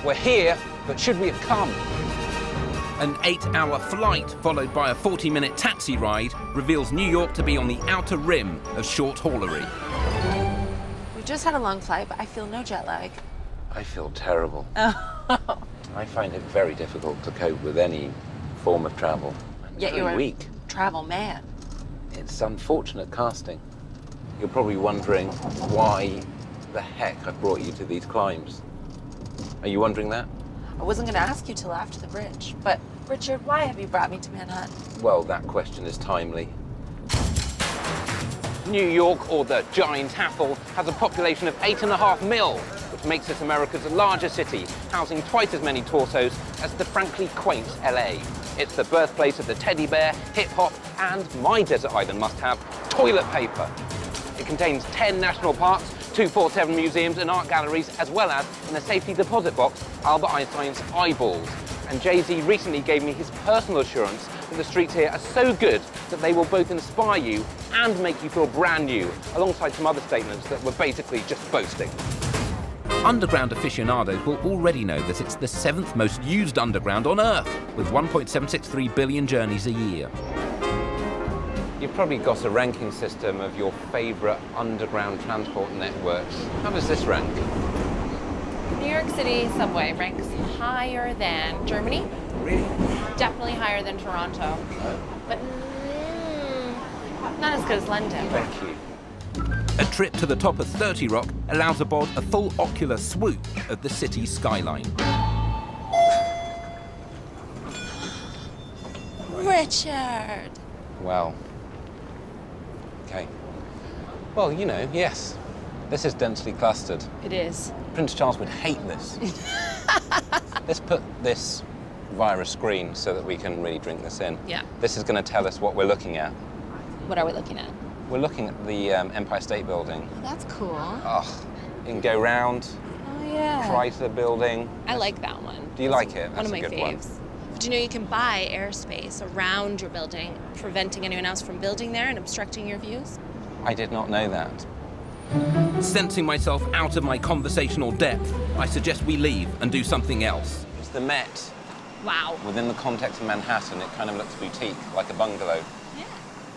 We're here, but should we have come? An 8-hour flight, followed by a 40-minute taxi ride, reveals New York to be on the outer rim of short-haulery. We just had a long flight, but I feel no jet lag. I feel terrible. I find it very difficult to cope with any form of travel. Yet you're weak. a travel man. It's unfortunate casting. You're probably wondering why the heck I brought you to these climbs. Are you wondering that? I wasn't going to ask you till after the bridge, but Richard, why have you brought me to Manhattan? Well, that question is timely. New York, or the giant apple, has a population of 8.5 million, which makes it America's largest city, housing twice as many torsos as the frankly quaint LA. It's the birthplace of the teddy bear, hip-hop, and my desert island must have toilet paper. It contains 10 national parks, 247 museums and art galleries, as well as, in a safety deposit box, Albert Einstein's eyeballs. And Jay-Z recently gave me his personal assurance that the streets here are so good that they will both inspire you and make you feel brand new, alongside some other statements that were basically just boasting. Underground aficionados will already know that it's the 7th most used underground on Earth, with 1.763 billion journeys a year. You've probably got a ranking system of your favourite underground transport networks. How does this rank? New York City subway ranks higher than Germany. Really? Definitely higher than Toronto. But not as good as London. Thank you. A trip to the top of 30 Rock allows aboard a full ocular swoop of the city's skyline. Richard! Well, okay. Well, you know, yes. This is densely clustered. It is. Prince Charles would hate this. Let's put this via a screen so that we can really drink this in. Yeah. This is going to tell us what we're looking at. What are we looking at? We're looking at the Empire State Building. Oh, that's cool. Oh, you can go round, Oh, yeah. try to the building. I like that one. Do you like it? One That's of my a good faves. one. Do you know you can buy airspace around your building, preventing anyone else from building there and obstructing your views? I did not know that. Sensing myself out of my conversational depth, I suggest we leave and do something else. It's the Met. Wow. Within the context of Manhattan, it kind of looks boutique, like a bungalow. Yeah.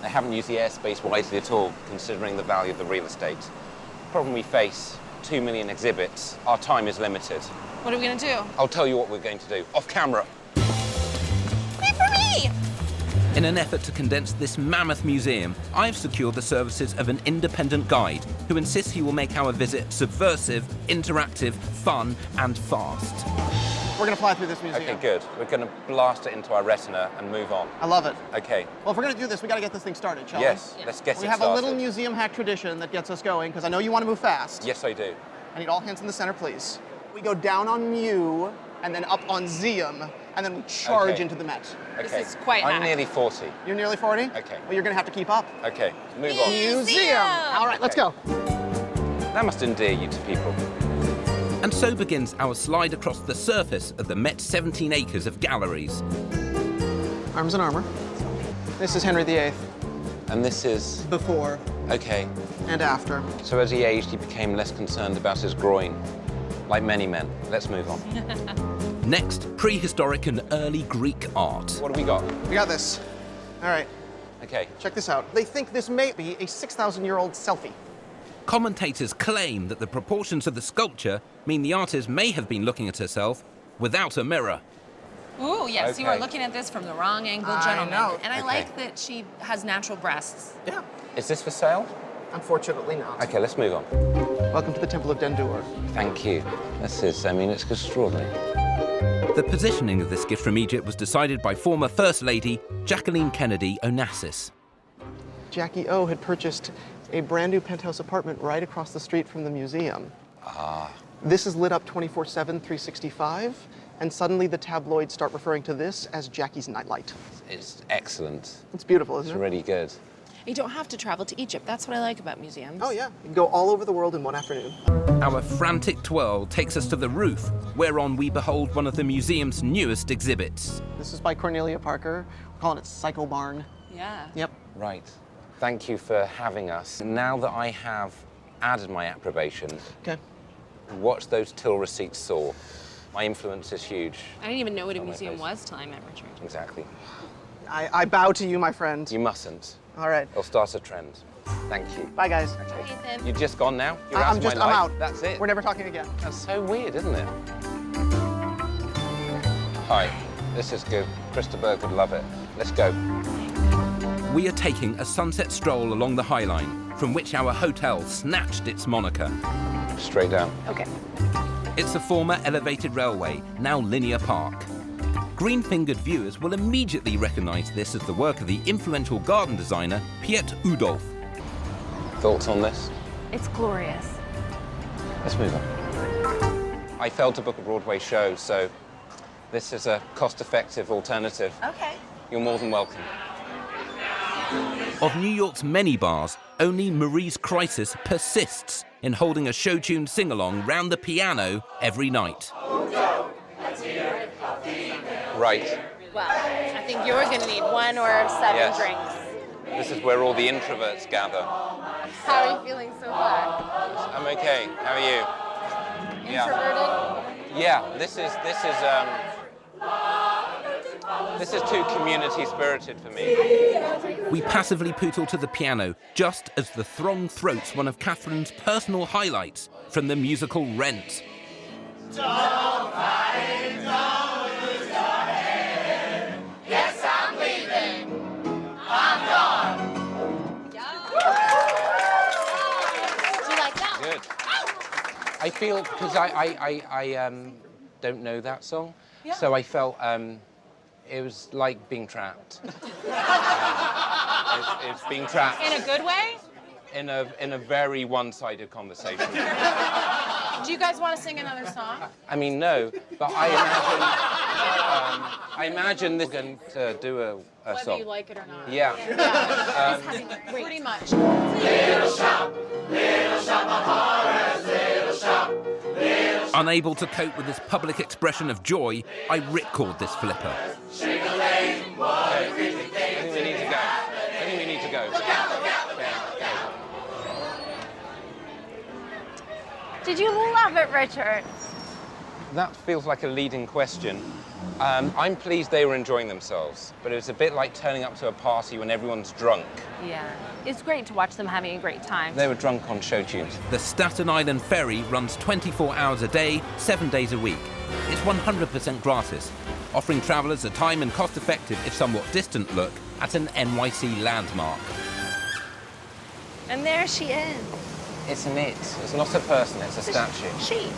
They haven't used the airspace wisely at all, considering the value of the real estate. The problem we face, 2 million exhibits. Our time is limited. What are we gonna do? I'll tell you what we're going to do, off camera. Wait for me! In an effort to condense this mammoth museum, I've secured the services of an independent guide who insists he will make our visit subversive, interactive, fun, and fast. We're gonna fly through this museum. Okay, good. We're going to blast it into our retina and move on. I love it. Okay. Well, if we're gonna do this, we gotta get this thing started, shall Yes, we? let's get it We have started. a little museum hack tradition that gets us going, because I know you want to move fast. Yes, I do. I need all hands in the center, please. We go down on Mew, and then up on Mmuseumm, and then we charge Okay. into the Met. Okay. This is quite I'm hack. nearly 40. You're nearly 40? Okay. Well, you're gonna have to keep up. Okay, move on. Museum! All right, let's go. That must endear you to people. And so begins our slide across the surface of the Met's 17 acres of galleries. Arms and armor. This is Henry VIII. And this is... Before Okay. and after. So as he aged, he became less concerned about his groin. Like many men. Let's move on. Next, prehistoric and early Greek art. What have we got? We got this. All right, Okay. check this out. They think this may be a 6,000-year-old selfie. Commentators claim that the proportions of the sculpture mean the artist may have been looking at herself without a mirror. Ooh, yes, you are Okay. looking at this from the wrong angle, I gentlemen. know. And I Okay. like that she has natural breasts. Yeah. Is this for sale? Unfortunately not. Okay, let's move on. Welcome to the Temple of Dendur. Thank you. This is, I mean, it's extraordinary. The positioning of this gift from Egypt was decided by former First Lady Jacqueline Kennedy Onassis. Jackie O had purchased a brand new penthouse apartment right across the street from the museum. This is lit up 24/7, 365, and suddenly the tabloids start referring to this as Jackie's nightlight. It's excellent. It's beautiful, It's isn't it? really good. You don't have to travel to Egypt. That's what I like about museums. Oh yeah, you can go all over the world in one afternoon. Our frantic twirl takes us to the roof, whereon we behold one of the museum's newest exhibits. This is by Cornelia Parker. We're calling it Psycho Barn. Yeah. Yep. Right. Thank you for having us. Now that I have added my approbation, Okay. watch those till receipts soar. My influence is huge. I didn't even know what a On my museum face. was till I met Richard. Exactly. I bow to you, my friend. You mustn't. All right. It'll start a trend. Thank you. Bye, guys. Ethan. You're just gone now? You're out of my I'm life? out. That's it? We're never talking again. That's so weird, isn't it? Hi, this is good. Krista Berg would love it. Let's go. We are taking a sunset stroll along the High Line, from which our hotel snatched its moniker. Straight down. Okay. It's a former elevated railway, now linear park. Green-fingered viewers will immediately recognise this as the work of the influential garden designer Piet Oudolf. Thoughts on this? It's glorious. Let's move on. I failed to book a Broadway show, so this is a cost-effective alternative. Okay. You're more than welcome. Of New York's many bars, only Marie's Crisis persists in holding a show-tuned sing-along round the piano every night. Right. Well, I think you're going to need 1 or 7 Yes. drinks. This is where all the introverts gather. How are you feeling so far? I'm okay. How are you? Introverted? Yeah. This is too community spirited for me. We passively pootle to the piano just as the throng throats one of Catherine's personal highlights from the musical Rent. Do you like that? Good. I feel because I don't know that song, so I felt it was like being trapped. It's being trapped In a good way? in a very one-sided conversation. Do you guys want to sing another song? I mean, no, but I imagine this going to do a Whether song. you like it or not. Yeah. Pretty much. Unable to cope with this public expression of joy, I ripcord this flipper. I think we need to go. I think we need to go. Did you love it, Richard? That feels like a leading question. I'm pleased they were enjoying themselves, but it was a bit like turning up to a party when everyone's drunk. Yeah. It's great to watch them having a great time. They were drunk on show tunes. The Staten Island Ferry runs 24 hours a day, 7 days a week. It's 100% gratis, offering travellers a time and cost-effective, if somewhat distant look at an NYC landmark. And there she is. It's an it. It's not a person, it's a statue. She.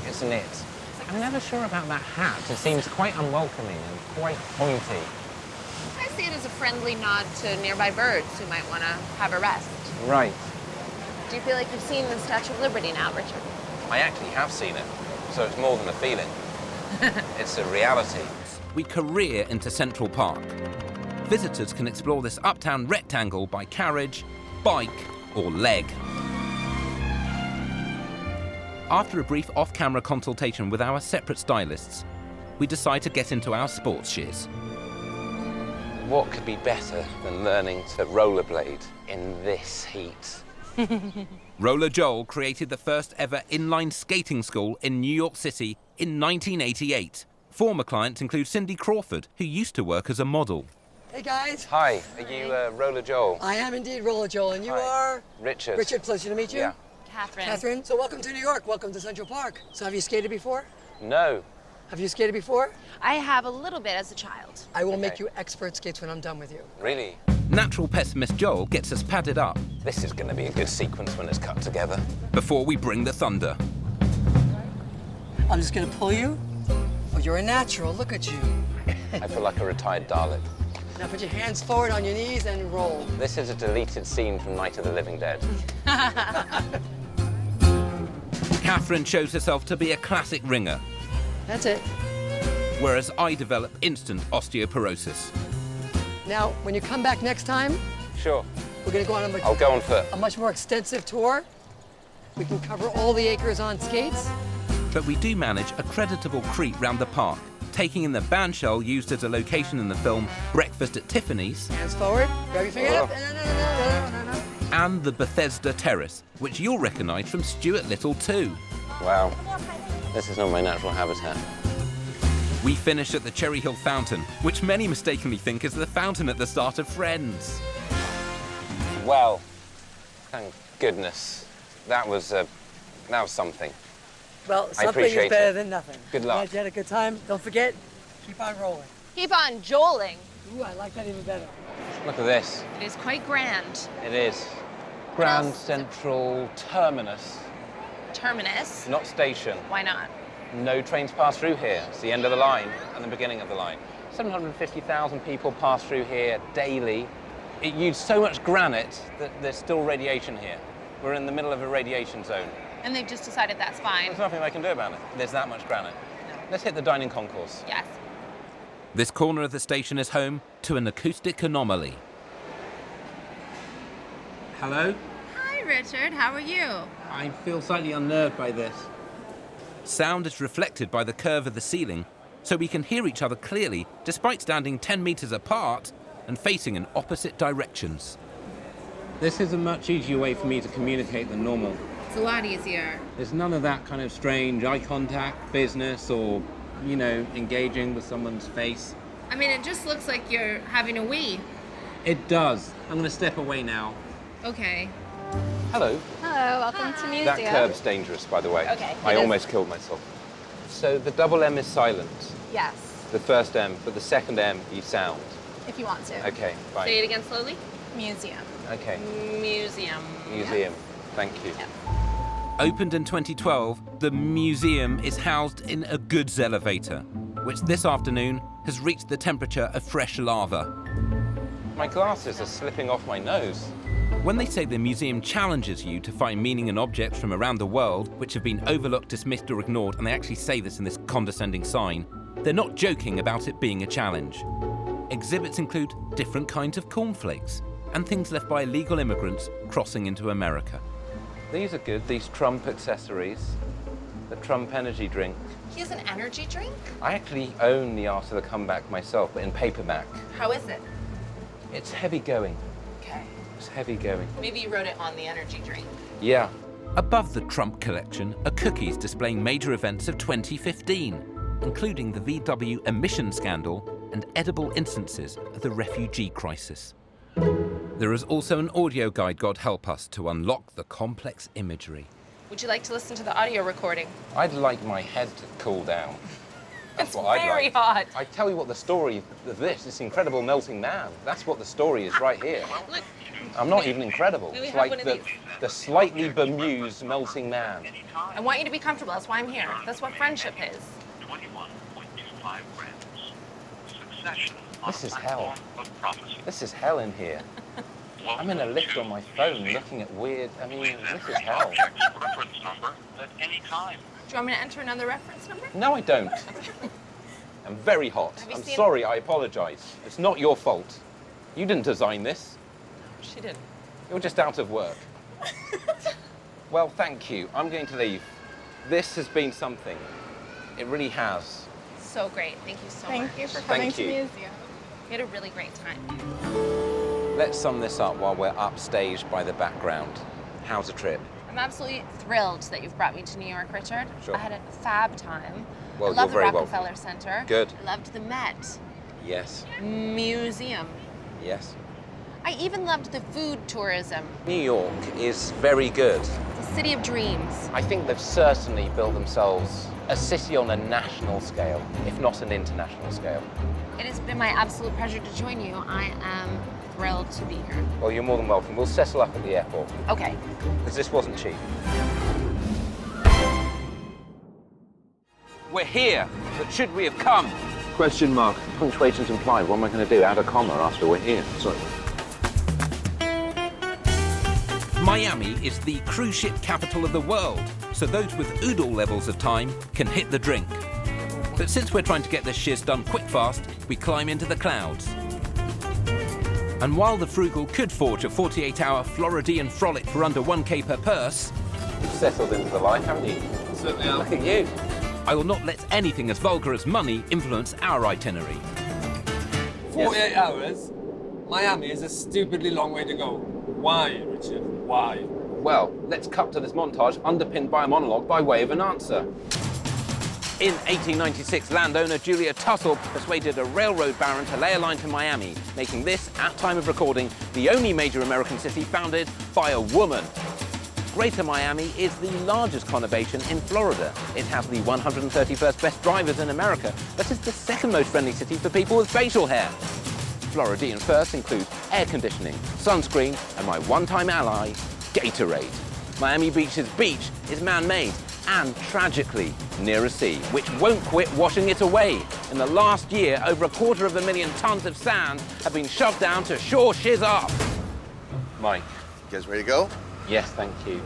It's an it. I'm never sure about that hat. It seems quite unwelcoming and quite pointy. I see it as a friendly nod to nearby birds who might want to have a rest. Right. Do you feel like you've seen the Statue of Liberty now, Richard? I actually have seen it, so it's more than a feeling. It's a reality. We career into Central Park. Visitors can explore this uptown rectangle by carriage, bike, or leg. After a brief off-camera consultation with our separate stylists, we decide to get into our sports shears. What could be better than learning to rollerblade in this heat? Roller Joel created the first ever inline skating school in New York City in 1988. Former clients include Cindy Crawford, who used to work as a model. Hey guys, Hi, are you Roller Joel? I am indeed Roller Joel, and you Hi. are? Richard. Richard, pleasure to meet you. Yeah. Catherine. Catherine, so welcome to New York, welcome to Central Park. So have you skated before? No. Have you skated before? I have a little bit as a child. I will Okay. make you expert skates when I'm done with you. Really? Natural pessimist Joel gets us padded up This is going to be a good sequence when it's cut together. before we bring the thunder. I'm just gonna pull you. Oh, you're a natural, look at you. I feel like a retired Dalek. Now put your hands forward on your knees and roll. This is a deleted scene from Night of the Living Dead. Catherine shows herself to be a classic ringer, That's it. whereas I develop instant osteoporosis. Now, when you come back next time, Sure. we're gonna go on I'll go on foot. a much more extensive tour. We can cover all the acres on skates. But we do manage a creditable creep round the park, taking in the bandshell used as a location in the film Breakfast at Tiffany's, Hands forward, grab your finger up. and the Bethesda Terrace, which you'll recognise from Stuart Little too. Wow. This is not my natural habitat. We finish at the Cherry Hill Fountain, which many mistakenly think is the fountain at the start of Friends. Well, thank goodness. That was something. Well, something appreciate is better it. than nothing. Good luck. Glad you had a good time. Don't forget, keep on rolling. Keep on joling. Ooh, I like that even better. Look at this. It is quite grand. It is. Grand Central Terminus. Terminus. Not station. Why not? No trains pass through here. It's the end of the line and the beginning of the line. 750,000 people pass through here daily. It used so much granite that there's still radiation here. We're in the middle of a radiation zone. And they've just decided that's fine. There's nothing they can do about it. There's that much granite. Let's hit the dining concourse. Yes. This corner of the station is home to an acoustic anomaly. Hello? Hi, Richard. How are you? I feel slightly unnerved by this. Sound is reflected by the curve of the ceiling, so we can hear each other clearly despite standing 10 meters apart and facing in opposite directions. This is a much easier way for me to communicate than normal. It's a lot easier. There's none of that kind of strange eye contact, business, or, you know, engaging with someone's face. I mean, it just looks like you're having a wee. It does. I'm going to step away now. Okay. Hello. Hello, welcome to Mmuseumm. That curb's dangerous, by the way. Okay, I it is. almost killed myself. So the double M is silent. Yes, The first M, but the second M you sound. if you want to. Okay, fine. Say it again slowly. Museum. Okay. Museum. Museum. Thank you. Opened in 2012, the Mmuseumm is housed in a goods elevator, which this afternoon has reached the temperature of fresh lava. My glasses are slipping off my nose. When they say the museum challenges you to find meaning in objects from around the world which have been overlooked, dismissed or ignored, and they actually say this in this condescending sign, they're not joking about it being a challenge. Exhibits include different kinds of cornflakes and things left by illegal immigrants crossing into America. These are good, these Trump accessories. The Trump energy drink. He has an energy drink? I actually own the Art of the Comeback myself, but in paperback. How is it? It's heavy going. Okay. It's heavy going. Maybe you wrote it on the energy drink. Yeah. Above the Trump collection are cookies displaying major events of 2015, including the VW emission scandal and edible instances of the refugee crisis. There is also an audio guide, God help us, to unlock the complex imagery. Would you like to listen to the audio recording? I'd like my head to cool down. That's It's what I'd very like. hot. I tell you what the story of this incredible melting man. That's what the story is right here. Look, I'm not even incredible. May we It's have like one of the, these? the slightly bemused melting man. I want you to be comfortable. That's why I'm here. That's what friendship is. 21.25 grams. Succession on This is a hell. platform of prophecy. This is hell in here. I'm in a lift on my phone looking at weird, Please this enter is your hell. object's reference number at any time. Do you want me to enter another reference number? No, I don't. I'm very hot. Have you I'm seen- sorry, I apologize. It's not your fault. You didn't design this. She did. You're just out of work. Well, thank you. I'm going to leave. This has been something. It really has. So great. Thank you so much. Thank you for coming Thank to you. Museum. We had a really great time. Let's sum this up while we're upstaged by the background. How's the trip? I'm absolutely thrilled that you've brought me to New York, Richard. Sure. I had a fab time. Well, I loved you're the very welcome. Rockefeller Center. Good. I loved the Met. Yes. Museum. Yes. I even loved the food tourism. New York is very good. The city of dreams. I think they've certainly built themselves a city on a national scale, if not an international scale. It has been my absolute pleasure to join you. I am thrilled to be here. Well, you're more than welcome. We'll settle up at the airport, Okay. because this wasn't cheap. We're here, but should we have come? Question mark. Punctuation's implied. What am I going to do? Add a comma after we're here? Sorry. Miami is the cruise ship capital of the world, so those with oodle levels of time can hit the drink. But since we're trying to get this shiz done quick fast, we climb into the clouds. And while the frugal could forge a 48-hour Floridian frolic for under 1K per purse, You've settled into the life, haven't you? Certainly am. Look at you. I will not let anything as vulgar as money influence our itinerary. 48 hours? Miami is a stupidly long way to go. Why, Richard? Why? Well, let's cut to this montage underpinned by a monologue by way of an answer. In 1896, landowner Julia Tussle persuaded a railroad baron to lay a line to Miami, making this, at time of recording, the only major American city founded by a woman. Greater Miami is the largest conurbation in Florida. It has the 131st best drivers in America, but is the second most friendly city for people with facial hair. Floridian firsts include air conditioning, sunscreen, and my one-time ally, Gatorade. Miami Beach's beach is man-made and, tragically, near a sea, which won't quit washing it away. In the last year, over 250,000 tons of sand have been shoved down to shore shiz up. Mike. You guys ready to go? Yes, thank you.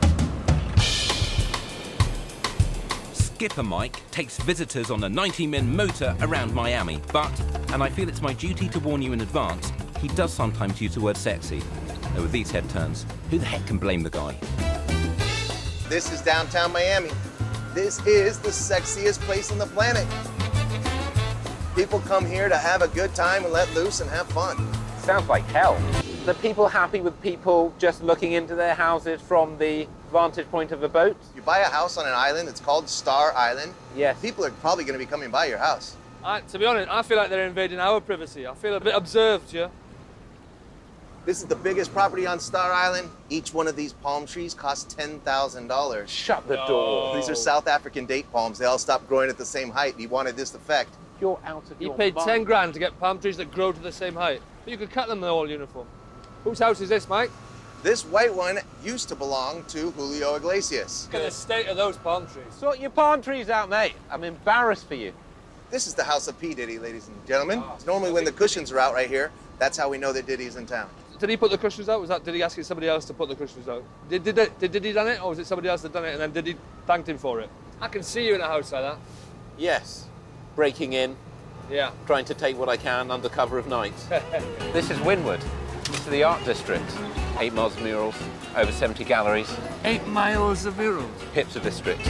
Skipper Mike takes visitors on a 90-min motor around Miami, but, and I feel it's my duty to warn you in advance, he does sometimes use the word sexy. Though with these head turns, who the heck can blame the guy? This is downtown Miami. This is the sexiest place on the planet. People come here to have a good time and let loose and have fun. Sounds like hell. Are people happy with people just looking into their houses from the vantage point of a boat? You buy a house on an island, it's called Star Island. Yes. People are probably going to be coming by your house. To be honest, I feel like they're invading our privacy. I feel a bit observed here. This is the biggest property on Star Island. Each one of these palm trees costs $10,000. Shut the door. These are South African date palms. They all stopped growing at the same height. He wanted this effect. You're out of You your paid mind. 10 grand to get palm trees that grow to the same height. But you could cut them, they're all uniform. Whose house is this, Mike? This white one used to belong to Julio Iglesias. Look at the state of those palm trees. Sort your palm trees out, mate. I'm embarrassed for you. This is the house of P. Diddy, ladies and gentlemen. It's normally when the cushions are out right here, that's how we know that Diddy's in town. Did he put the cushions out? Did he ask somebody else to put the cushions out? Did Diddy done it, or was it somebody else that done it and then Diddy thanked him for it? I can see you in a house like that. Yes. Breaking in, Yeah. trying to take what I can under cover of night. This is Wynwood. This is the art district. 8 miles of murals, over 70 galleries. 8 miles of murals. Hipster district.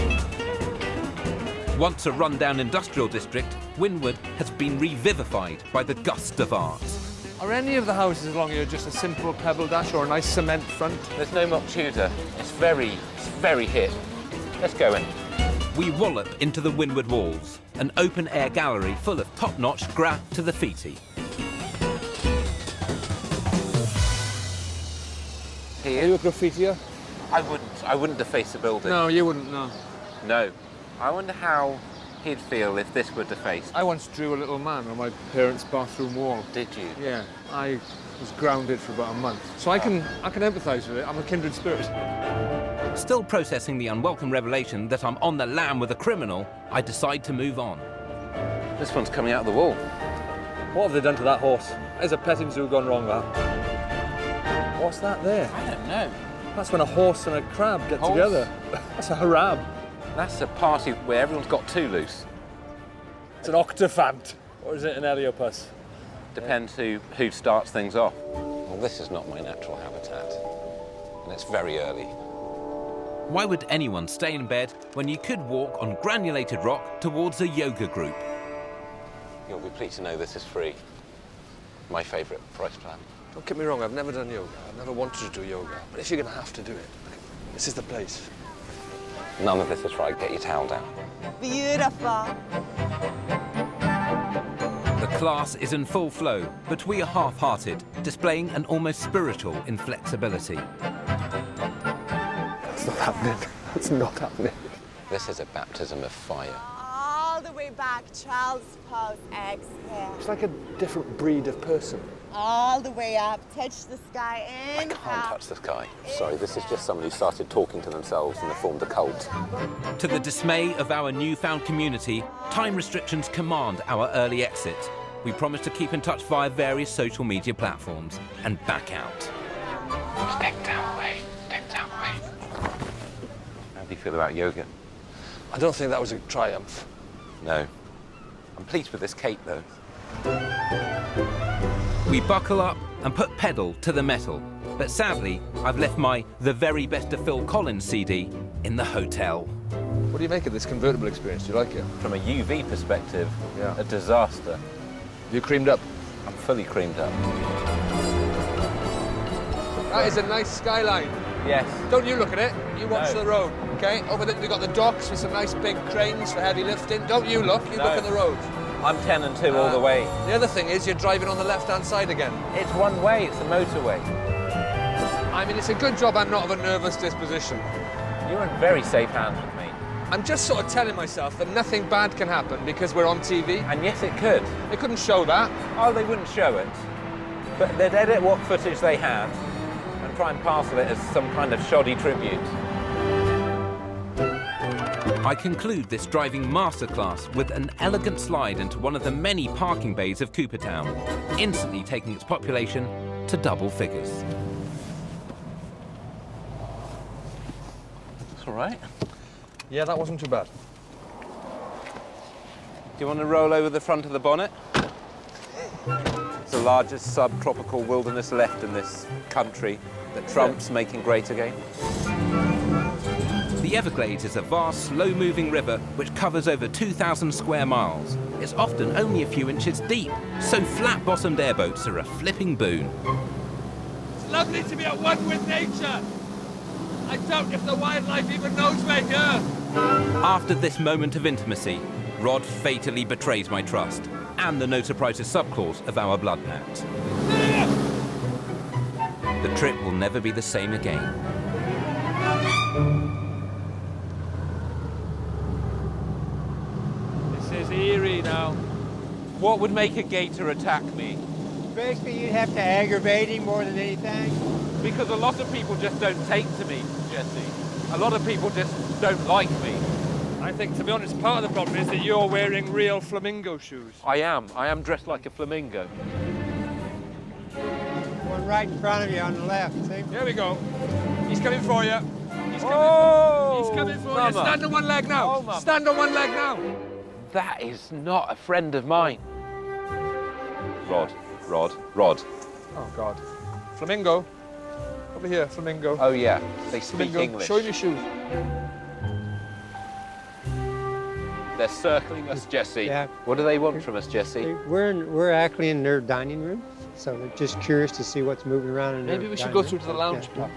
Once a run-down industrial district, Wynwood has been revivified by the gust of art. Are any of the houses along here just a simple pebble dash or a nice cement front? There's no mock Tudor. It's very hip. Let's go in. We wallop into the Wynwood walls, an open-air gallery full of top-notch graffiti. Are you a graffitier? I wouldn't deface a building. No, you wouldn't, no. No. I wonder how he'd feel if this were defaced. I once drew a little man on my parents' bathroom wall. Did you? Yeah, I was grounded for about a month. So I can empathise with it. I'm a kindred spirit. Still processing the unwelcome revelation that I'm on the lam with a criminal, I decide to move on. This one's coming out of the wall. What have they done to that horse? There's a petting zoo gone wrong, that. What's that there? I don't know. That's when a horse and a crab get Horse? together. That's a harab. That's a party where everyone's got too loose. It's an octophant. Or is it an Heliopus? Depends who starts things off. Well, this is not my natural habitat. And it's very early. Why would anyone stay in bed when you could walk on granulated rock towards a yoga group? You'll be pleased to know this is free. My favourite price plan. Don't get me wrong, I've never done yoga. I've never wanted to do yoga. But if you're going to have to do it, this is the place. None of this is right. Get your towel down. Beautiful. The class is in full flow, but we are half-hearted, displaying an almost spiritual inflexibility. That's not happening. That's not happening. This is a baptism of fire. All the way back, child's pose, exhale. It's like a different breed of person. All the way up, touch the sky, I inhale. can't touch the sky. Sorry, this is just somebody who started talking to themselves and they formed a cult. To the dismay of our newfound community, time restrictions command our early exit. We promise to keep in touch via various social media platforms and back out. Step down way. Step down way. How do you feel about yoga? I don't think that was a triumph. No. I'm pleased with this cape, though. We buckle up and put pedal to the metal. But sadly, I've left my The Very Best of Phil Collins CD in the hotel. What do you make of this convertible experience? Do you like it? From a UV perspective, Yeah. a disaster. You creamed up. I'm fully creamed up. That is a nice skyline. Yes. Don't you look at it. You watch No. the road. Okay, over there we've got the docks with some nice big cranes for heavy lifting. Don't you look, you look at the road. I'm 10 and 2 all the way. The other thing is you're driving on the left-hand side again. It's one way, it's a motorway. I mean, it's a good job I'm not of a nervous disposition. You're in very safe hands with me. I'm just sort of telling myself that nothing bad can happen because we're on TV. And yes, it could. They couldn't show that. Oh, they wouldn't show it. But they'd edit what footage they had and try and parcel it as some kind of shoddy tribute. I conclude this driving masterclass with an elegant slide into one of the many parking bays of Coopertown, instantly taking its population to double figures. It's all right. Yeah, that wasn't too bad. Do you want to roll over the front of the bonnet? It's the largest subtropical wilderness left in this country that Trump's making great again. The Everglades is a vast, slow-moving river which covers over 2,000 square miles. It's often only a few inches deep, so flat-bottomed airboats are a flipping boon. It's lovely to be at one with nature. I doubt if the wildlife even knows we're here. After this moment of intimacy, Rod fatally betrays my trust and the no surprises subclause of our blood pact. The trip will never be the same again. This is eerie now. What would make a gator attack me? Basically, you'd have to aggravate him more than anything. Because a lot of people just don't take to me, Jesse. A lot of people just don't like me. I think, to be honest, part of the problem is that you're wearing real flamingo shoes. I am dressed like a flamingo. One right in front of you on the left, see? Here we go. He's coming for you. He's coming for you. Stand on one leg now. Oh, Stand on one leg now. That is not a friend of mine. Rod. Oh, God. Flamingo. Over here, flamingo. Oh, yeah. They speak Flamingo. English. Show him your shoes. They're circling us, Jesse. Yeah. What do they want from us, Jesse? We're actually in their dining room, so they're just curious to see what's moving around in their Maybe we should dining go room. through to the lounge. Yeah.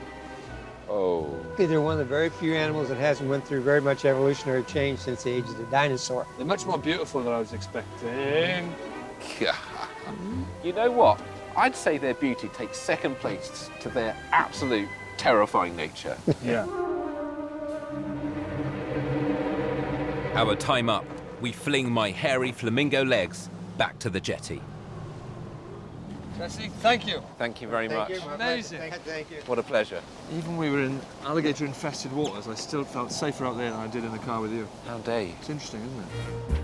Oh. They're one of the very few animals that hasn't went through very much evolutionary change since the age of the dinosaur. They're much more beautiful than I was expecting. You know what? I'd say their beauty takes second place to their absolute terrifying nature. Yeah. Our time up, we fling my hairy flamingo legs back to the jetty. Jesse, thank you. Thank you very much. Amazing. Thank you. What a pleasure. Even when we were in alligator-infested waters, I still felt safer out there than I did in the car with you. How dare you? It's interesting, isn't it?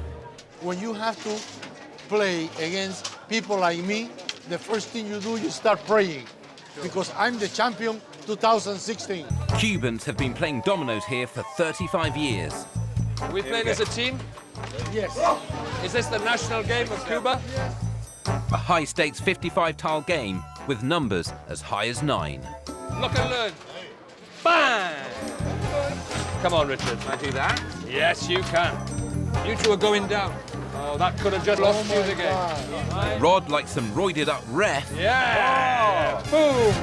When you have to play against people like me, the first thing you do, you start praying. Because I'm the champion 2016. Cubans have been playing dominoes here for 35 years. Are we playing as a team? Yes. Is this the national game of Cuba? A high-stakes 55-tile game with numbers as high as 9. Look and learn. Bang! Come on, Richard. Can I do that? Yes, you can. You two are going down. Oh, that could have just lost you the game. Rod, like some roided-up ref, Yeah! Boom!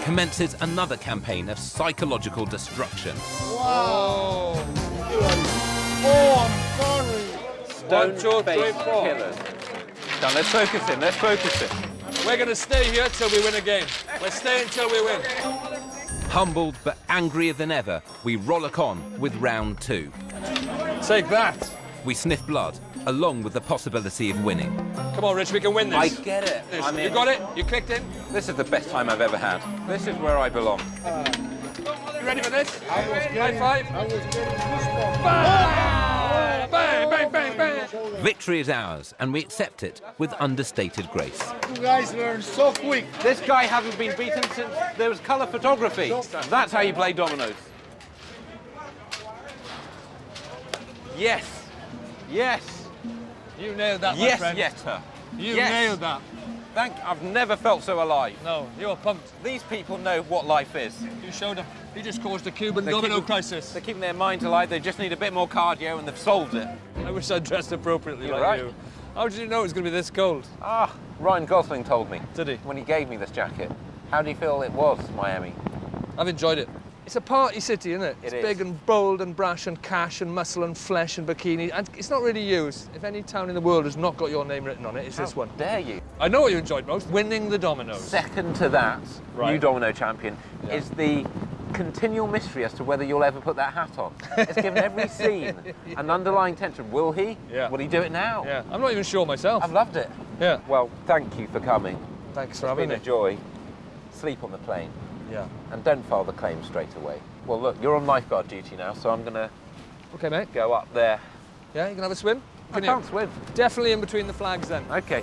commences another campaign of psychological destruction. Oh! Oh, I'm sorry. Stone-faced killers. Now, let's focus in. We're going to stay here till we win a game. We're staying till we win. Humbled but angrier than ever, we rollick on with round 2. Take that. We sniff blood, along with the possibility of winning. Come on, Rich, we can win this. I get it. You got it? You clicked in? This is the best time I've ever had. This is where I belong. You ready for this? High five. I was getting goosebumps. Bang! Bang, bang, bang, bang. Victory is ours, and we accept it with understated grace. You guys learn so quick. This guy hasn't been beaten since there was colour photography. That's how you play dominoes. Yes. Yes. You nailed that, my Yes, friend. yes, sir. You Yes. nailed that. I've never felt so alive. No, you're pumped. These people know what life is. You showed them. You just caused a Cuban domino crisis. They're keeping their minds alive. They just need a bit more cardio, and they've solved it. I wish I'd dressed appropriately You're like right. you. How did you know it was going to be this cold? Ryan Gosling told me. Did he? When he gave me this jacket. How do you feel it was, Miami? I've enjoyed it. It's a party city, isn't it? It It's is. big and bold and brash and cash and muscle and flesh and bikini. And it's not really used. If any town in the world has not got your name written on it, it's this one. Dare you? I know what you enjoyed most, winning the Dominoes. Second to that, Right. new Domino champion, Yeah. is the continual mystery as to whether you'll ever put that hat on. It's given every scene an underlying tension. Will he? Yeah. Will he do it now? Yeah, I'm not even sure myself. I've loved it. Yeah. Well, thank you for coming. Thanks for It's having been me. a joy. Sleep on the plane. Yeah. And don't file the claim straight away. Well, look, you're on lifeguard duty now, so I'm going to Okay, mate. go up there. Yeah, you can have a swim? I can't swim. Definitely in between the flags then. Okay.